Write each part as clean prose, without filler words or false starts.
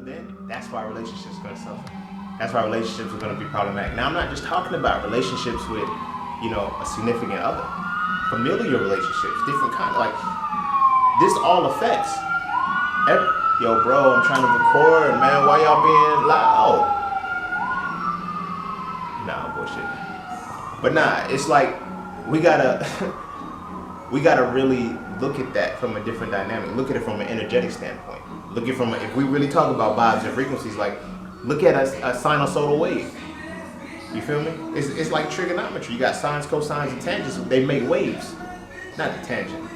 then that's why relationships are gonna suffer. That's why relationships are gonna be problematic. Now I'm not just talking about relationships with, a significant other. Familiar relationships, different kind of this all affects. Yo, bro, I'm trying to record, man. Why y'all being loud? Nah, bullshit. But nah, it's like we gotta really look at that from a different dynamic. Look at it from an energetic standpoint. Look at it from if we really talk about vibes and frequencies, look at a sinusoidal wave. You feel me? It's like trigonometry. You got sines, cosines, and tangents. They make waves. Not the tangent.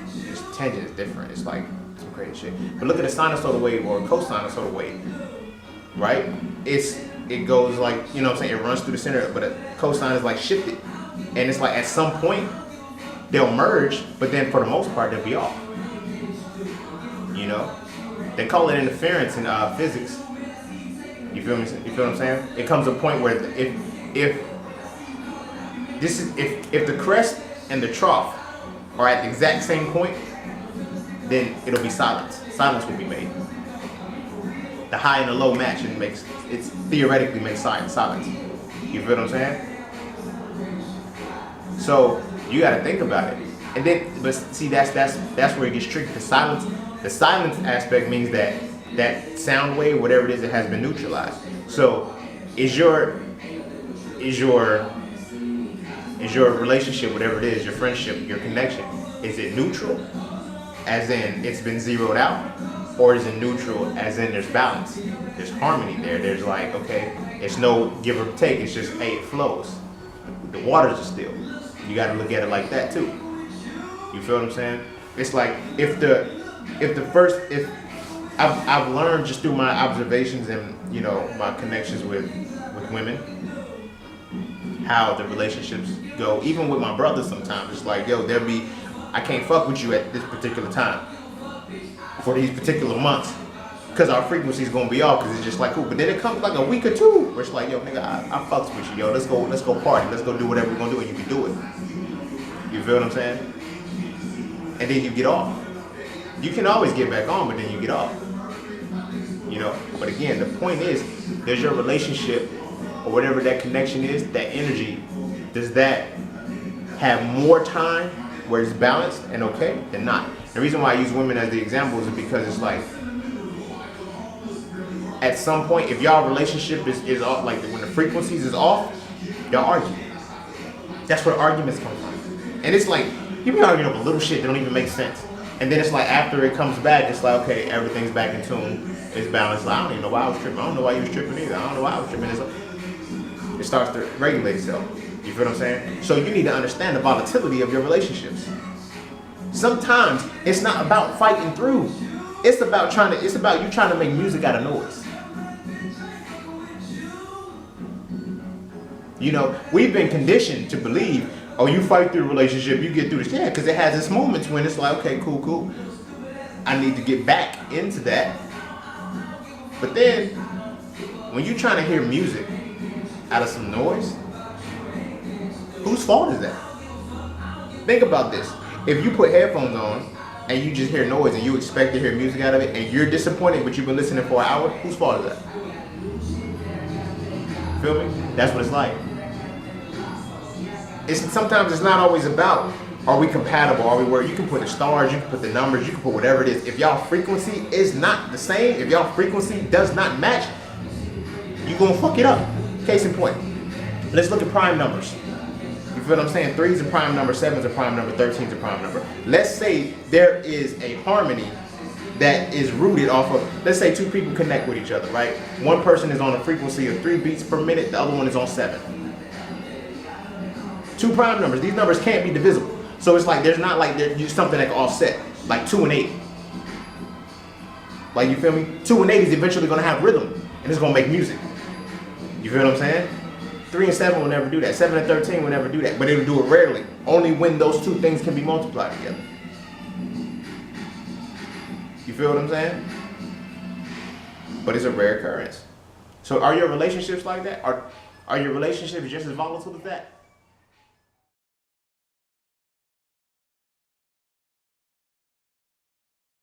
Tangent is different. It's like some crazy shit. But look at a sinusoidal wave or a cosinusoidal wave, right? It goes like, you know what I'm saying? It runs through the center, but a cosine is like shifted. And it's like at some point, they'll merge, but then for the most part, they'll be off. They call it interference in physics. You feel me? You feel what I'm saying? It comes to a point where if the crest and the trough are at the exact same point, then it'll be silence. Silence will be made. The high and the low match and it theoretically makes silence. You feel what I'm saying? So you got to think about it. And then, but see, that's where it gets tricky. The silence aspect means that sound wave, whatever it is, it has been neutralized. So is your relationship, whatever it is, your friendship, your connection, is it neutral, as in it's been zeroed out, or is it neutral, as in there's balance, there's harmony there, there's like, okay, it's no give or take, it's just, hey, it flows. The waters are still. You got to look at it like that too. You feel what I'm saying? It's like if I've learned just through my observations and my connections with women, how the relationships go. Even with my brother, sometimes it's like, yo, I can't fuck with you at this particular time for these particular months because our frequency's gonna be off, because it's just like cool. But then it comes like a week or two where it's like, yo, nigga, I fucks with you, yo. Let's go party. Let's go do whatever we're gonna do, and you can do it. You feel what I'm saying? And then you get off. You can always get back on, but then you get off. But again, the point is, there's your relationship or whatever that connection is, that energy. Does that have more time where it's balanced and okay than not? The reason why I use women as the example is because it's like, at some point, if y'all relationship is off, like when the frequencies is off, y'all argue. That's where arguments come from. And it's like, you be arguing over little shit that don't even make sense. And then it's like, after it comes back, it's like, okay, everything's back in tune, it's balanced. Like, I don't even know why I was tripping. I don't know why you was tripping either. I don't know why I was tripping. It starts to regulate itself. You feel what I'm saying? So you need to understand the volatility of your relationships. Sometimes it's not about fighting through. It's about you trying to make music out of noise. We've been conditioned to believe, oh, you fight through the relationship, you get through this. Yeah, because it has its moments when it's like, okay, cool. I need to get back into that. But then, when you're trying to hear music out of some noise, whose fault is that? Think about this. If you put headphones on and you just hear noise and you expect to hear music out of it and you're disappointed but you've been listening for an hour, whose fault is that? Feel me? That's what it's like. Sometimes it's not always about, are we compatible, are we where you can put the stars, you can put the numbers, you can put whatever it is. If y'all frequency is not the same, if y'all frequency does not match, you're gonna fuck it up. Case in point, let's look at prime numbers. You feel what I'm saying? 3's a prime number, 7's a prime number, 13's a prime number. Let's say there is a harmony that is rooted off of, let's say two people connect with each other, right? One person is on a frequency of 3 beats per minute, the other one is on 7. Two prime numbers, these numbers can't be divisible. So it's like, there's not like there's something that can offset, like 2 and 8. Like, you feel me? 2 and 8 is eventually gonna have rhythm, and it's gonna make music. You feel what I'm saying? 3 and 7 will never do that. 7 and 13 will never do that, but it'll do it rarely. Only when those two things can be multiplied together. You feel what I'm saying? But it's a rare occurrence. So are your relationships like that? Are your relationships just as volatile as that?